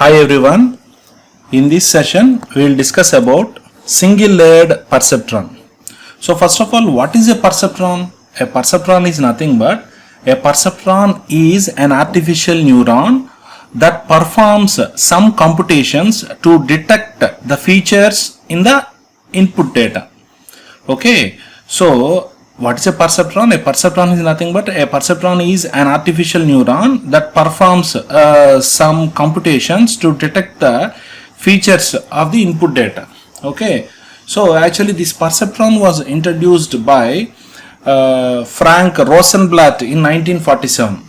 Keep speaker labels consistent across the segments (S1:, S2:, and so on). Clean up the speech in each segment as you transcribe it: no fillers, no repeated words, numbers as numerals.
S1: Hi everyone. In this session we will discuss about single layered perceptron. So first of all, what is a perceptron? A perceptron is nothing but a perceptron is an artificial neuron that performs some computations to detect the features in the input data. Okay, so what is a perceptron? A perceptron is nothing but a perceptron is an artificial neuron that performs some computations to detect the features of the input data. Okay, so actually this perceptron was introduced by Frank Rosenblatt in 1947.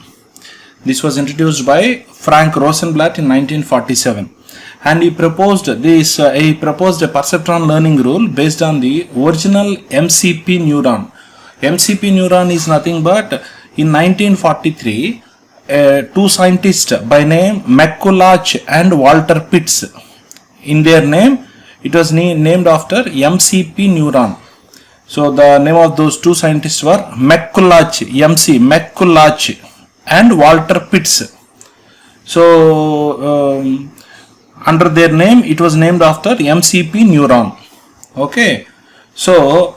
S1: This was introduced by Frank Rosenblatt in 1947. And he proposed a perceptron learning rule based on the original MCP neuron. MCP neuron is nothing but in 1943 two scientists by name McCulloch and Walter Pitts, in their name it was named after MCP neuron. So the name of those two scientists were McCulloch and Walter Pitts. So under their name it was named after MCP neuron. Okay, so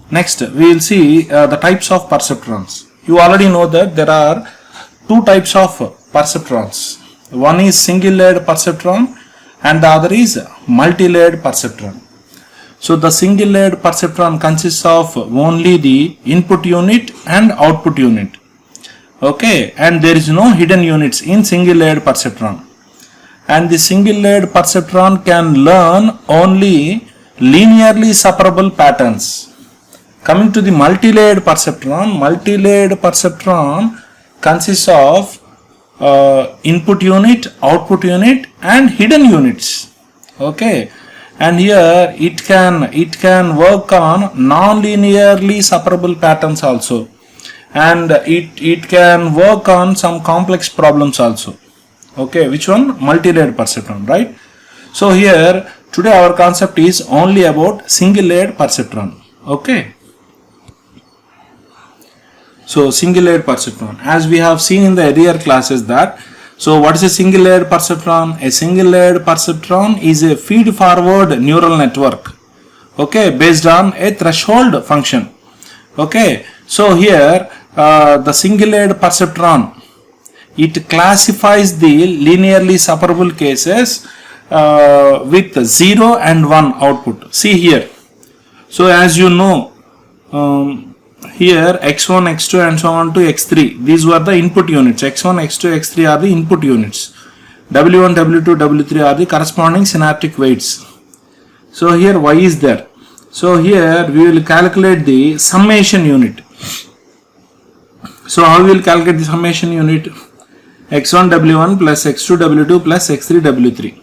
S1: next we will see the types of perceptrons. You already know that there are two types of perceptrons. One is single layered perceptron and the other is multi-layered perceptron. So the single layered perceptron consists of only the input unit and output unit. Okay, and there is no hidden units in single layered perceptron. And the single layered perceptron can learn only linearly separable patterns. Coming to the multi-layered perceptron consists of input unit, output unit and hidden units. Okay, and here it can work on non-linearly separable patterns also, and it can work on some complex problems also. Okay, which one? Multi-layered perceptron, right? So here today our concept is only about single layered perceptron. Okay, so single layered perceptron, as we have seen in the earlier classes that, so what is a single layered perceptron? A single layered perceptron is a feed forward neural network, okay, based on a threshold function. Okay, so here the single layered perceptron, it classifies the linearly separable cases with 0 and 1 output. See here, so as you know, here x1, x2 and so on to x3, these were the input units. x1, x2, x3 are the input units. w1, w2, w3 are the corresponding synaptic weights. So here y is there. So here we will calculate the summation unit. So how we will calculate the summation unit? x1 w1 plus x2 w2 plus x3 w3.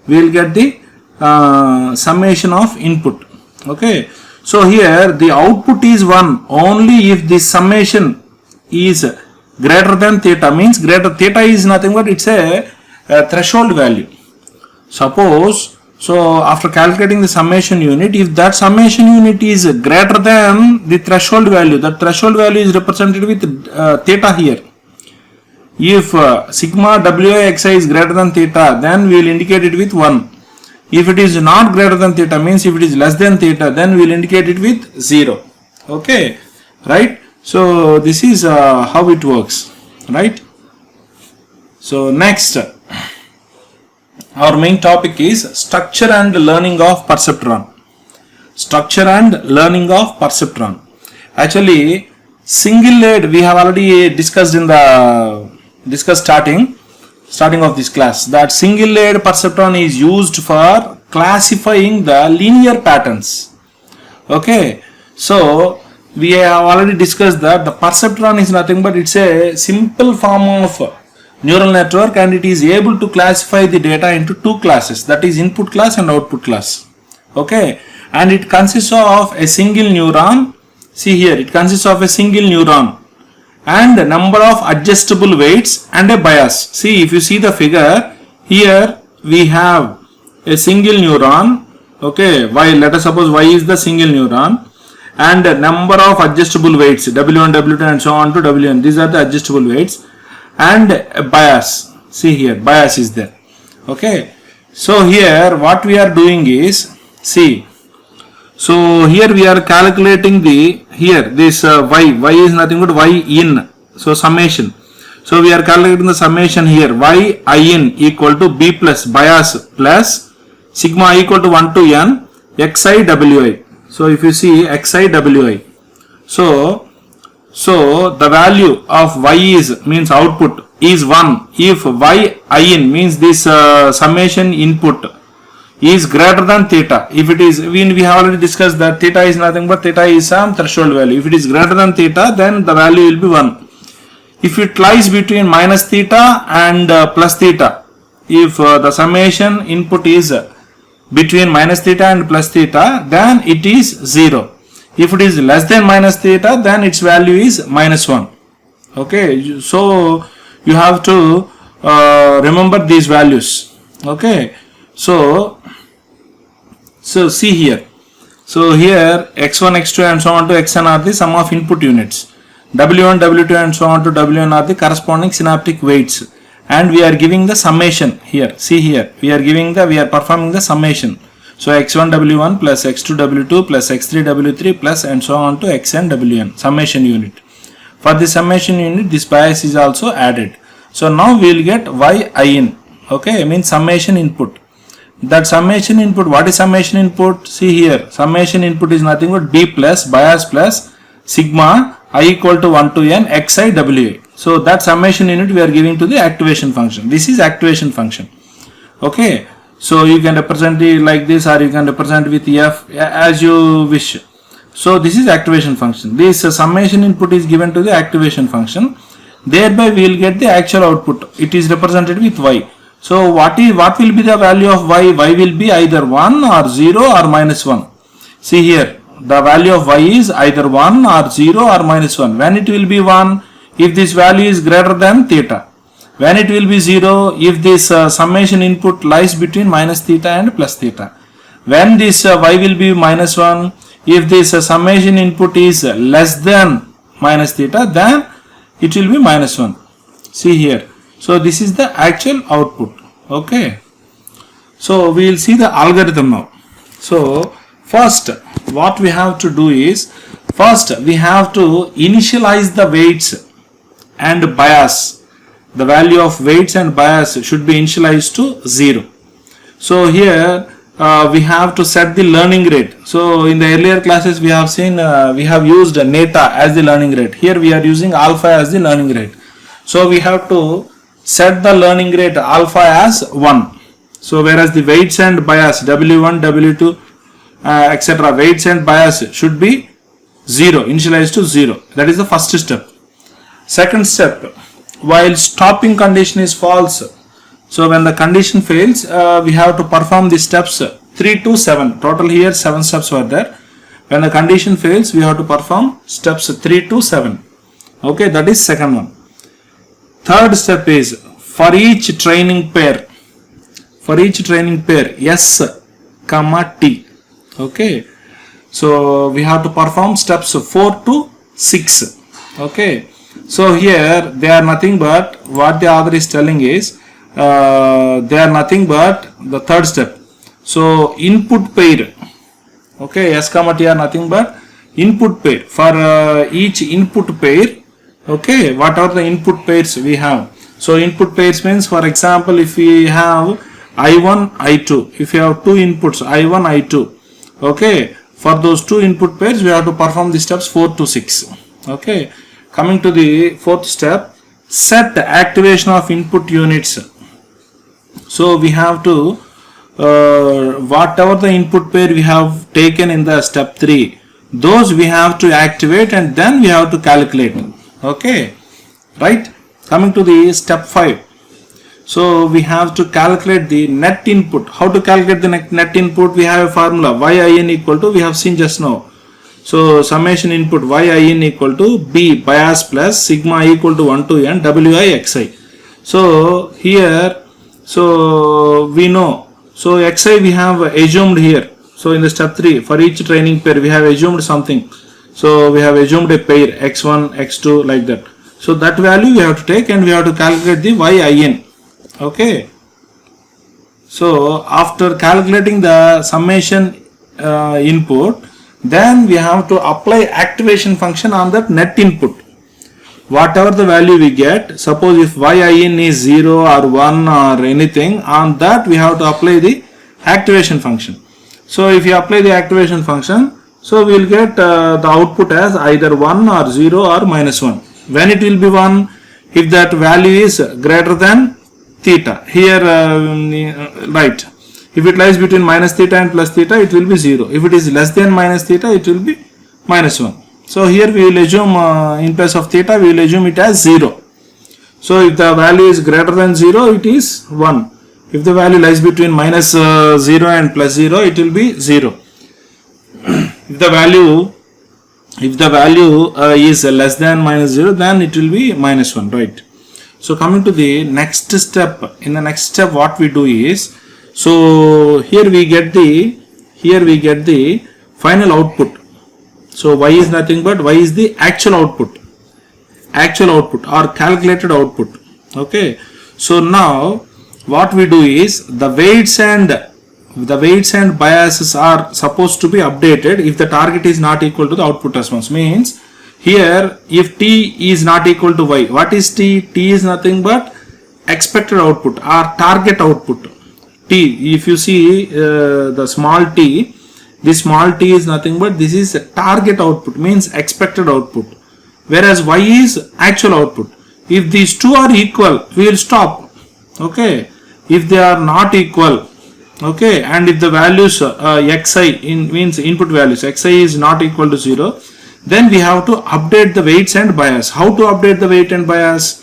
S1: We will get the summation of input. Okay, so here the output is 1 only if the summation is greater than theta, means theta is nothing but it's a threshold value. Suppose, so after calculating the summation unit, if that summation unit is greater than the threshold value, that threshold value is represented with theta here. If sigma wi is greater than theta, then we will indicate it with 1. If it is not greater than theta, means if it is less than theta, then we will indicate it with 0. Okay, right? So this is how it works, right? So next, our main topic is structure and learning of perceptron. Structure and learning of perceptron. Actually, single layered we have already discussed in the starting of this class, that single layered perceptron is used for classifying the linear patterns. Okay, so we have already discussed that the perceptron is nothing but it's a simple form of neural network and it is able to classify the data into two classes, that is input class and output class. Okay, and it consists of a single neuron. See here, it consists of a single neuron and a number of adjustable weights and a bias. See, if you see the figure here, we have a single neuron. Okay, y, let us suppose y is the single neuron, and a number of adjustable weights w1, w2 and so on to wn. These are the adjustable weights and a bias. See here, bias is there. Okay. So here what we are doing is, see, so here we are calculating the, here this y is nothing but y in, so summation. So we are calculating the summation here, y in equal to b plus bias plus sigma equal to 1 to n xi wi. So if you see xi wi, so the value of y is, means output, is 1 if y in means this summation input is greater than theta. If it is, we have already discussed that theta is nothing but theta is some threshold value. If it is greater than theta, then the value will be 1. If it lies between minus theta and plus theta, if the summation input is between minus theta and plus theta, then it is 0. If it is less than minus theta, then its value is minus 1. Okay, so you have to remember these values. Okay, so see here. So here x1, x2 and so on to xn are the sum of input units. W1, W2 and so on to Wn are the corresponding synaptic weights. And we are giving the summation here. See here, we are performing the summation. So x1 W1 plus x2 W2 plus x3 W3 plus and so on to xn Wn, summation unit. For the summation unit, this bias is also added. So now we will get y in. Okay, means summation input. That summation input, what is summation input? See here, summation input is nothing but b plus bias plus sigma I equal to 1 to n xi wa. So that summation unit we are giving to the activation function. This is activation function. Okay, so you can represent it like this, or you can represent with f as you wish. So this is activation function. This summation input is given to the activation function. Thereby we will get the actual output. It is represented with y. So what will be the value of y? Y will be either 1 or 0 or minus 1. See here, the value of y is either 1 or 0 or minus 1. When it will be 1? If this value is greater than theta. When it will be 0? If this summation input lies between minus theta and plus theta. When this y will be minus 1? If this summation input is less than minus theta, then it will be minus 1. See here. So this is the actual output. Okay. So we will see the algorithm now. So first what we have to do is, first we have to initialize the weights and bias. The value of weights and bias should be initialized to 0. So here we have to set the learning rate. So in the earlier classes we have seen we have used neta as the learning rate. Here we are using alpha as the learning rate. So we have to set the learning rate alpha as 1. So whereas the weights and bias W1, W2 etc. weights and bias should be 0, initialized to 0. That is the first step. Second step, while stopping condition is false. So when the condition fails, we have to perform the steps 3 to 7. Total here 7 steps were there. When the condition fails, we have to perform steps 3 to 7. Okay, that is second one. Third step is for each training pair S, T. Okay, so we have to perform steps 4 to 6. Okay, so here they are nothing but, what the author is telling is they are nothing but the third step. So input pair, okay, S, T are nothing but input pair. For each input pair, okay, what are the input pairs we have? So input pairs means, for example, if we have I1, I2, if you have two inputs I1, I2, okay, for those two input pairs we have to perform the steps 4 to 6. Okay, coming to the fourth step, set activation of input units. So we have to whatever the input pair we have taken in the step 3, those we have to activate and then we have to calculate. Okay, right? Coming to the step 5. So we have to calculate the net input. How to calculate the net input? We have a formula yin equal to, we have seen just now. So summation input yin equal to b bias plus sigma equal to 1 to n wi xi. So here, so we know, so xi we have assumed here. So in the step 3, for each training pair we have assumed something. So we have assumed a pair x1, x2 like that. So that value we have to take and we have to calculate the yin. Okay. So after calculating the summation input, then we have to apply activation function on that net input. Whatever the value we get, suppose if yin is 0 or 1 or anything, on that we have to apply the activation function. So if you apply the activation function, so we will get the output as either 1 or 0 or minus 1. When it will be 1? If that value is greater than theta. Here, right. If it lies between minus theta and plus theta, it will be 0. If it is less than minus theta, it will be minus 1. So here we will assume in place of theta, we will assume it as 0. So if the value is greater than 0, it is 1. If the value lies between minus 0 and plus 0, it will be 0. If the value is less than minus 0, then it will be minus 1, right? So coming to the next step, in the next step what we do is, so here we get the final output. So y is nothing but y is the actual output or calculated output. Okay. So now what we do is the weights and biases are supposed to be updated if the target is not equal to the output response. Means here if t is not equal to y, what is t? T is nothing but expected output or target output. T, if you see the small t, this small t is nothing but this is target output, means expected output, whereas y is actual output. If these two are equal, we will stop. Okay. If they are not equal, okay, and if the values xi means input values xi is not equal to 0, then we have to update the weights and bias. How to update the weight and bias?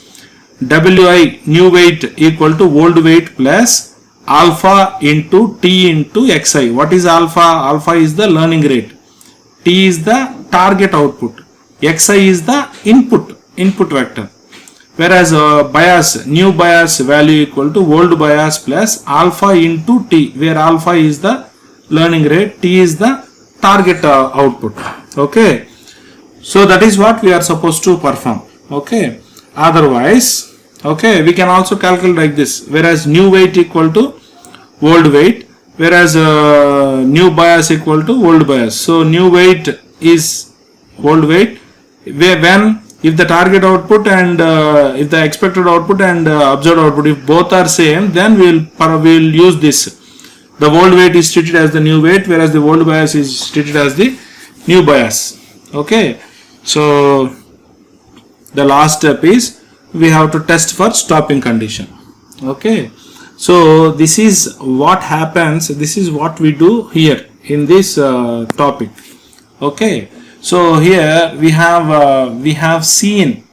S1: Wi new weight equal to old weight plus alpha into t into xi. What is alpha? Alpha is the learning rate, t is the target output, xi is the input vector. Whereas bias, new bias value equal to old bias plus alpha into t, where alpha is the learning rate, t is the target output. Okay. So that is what we are supposed to perform. Okay. Otherwise, okay, we can also calculate like this. Whereas new weight equal to old weight, whereas new bias equal to old bias. So new weight is old weight. When if the target output and if the expected output and observed output, if both are same, then we will use this. The old weight is treated as the new weight, whereas the old bias is treated as the new bias. Okay. So the last step is we have to test for stopping condition. Okay. So this is what happens. This is what we do here in this topic. Okay. So here we have seen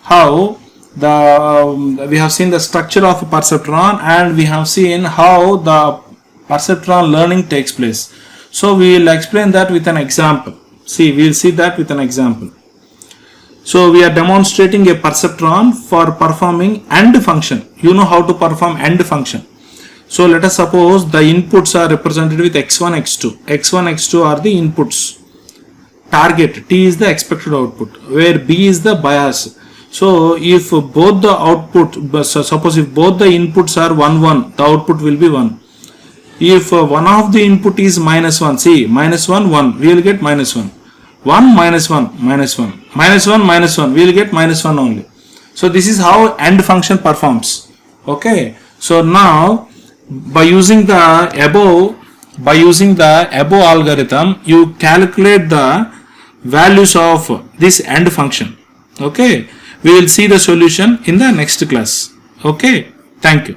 S1: how we have seen the structure of a perceptron, and we have seen how the perceptron learning takes place. So we will explain that with an example. See, we will see that with an example. So we are demonstrating a perceptron for performing AND function. You know how to perform AND function. So let us suppose the inputs are represented with x1, x2. x1, x2 are the inputs. Target t is the expected output, where b is the bias. So if both the output, suppose if both the inputs are 1 1, the output will be 1. If one of the input is minus 1, see, minus 1 1, we will get minus 1. 1 minus 1 minus 1 minus 1 minus 1, we will get minus 1 only. So this is how AND function performs. Okay. So now by using the above algorithm, you calculate the values of this AND function. Okay. We will see the solution in the next class. Okay. Thank you.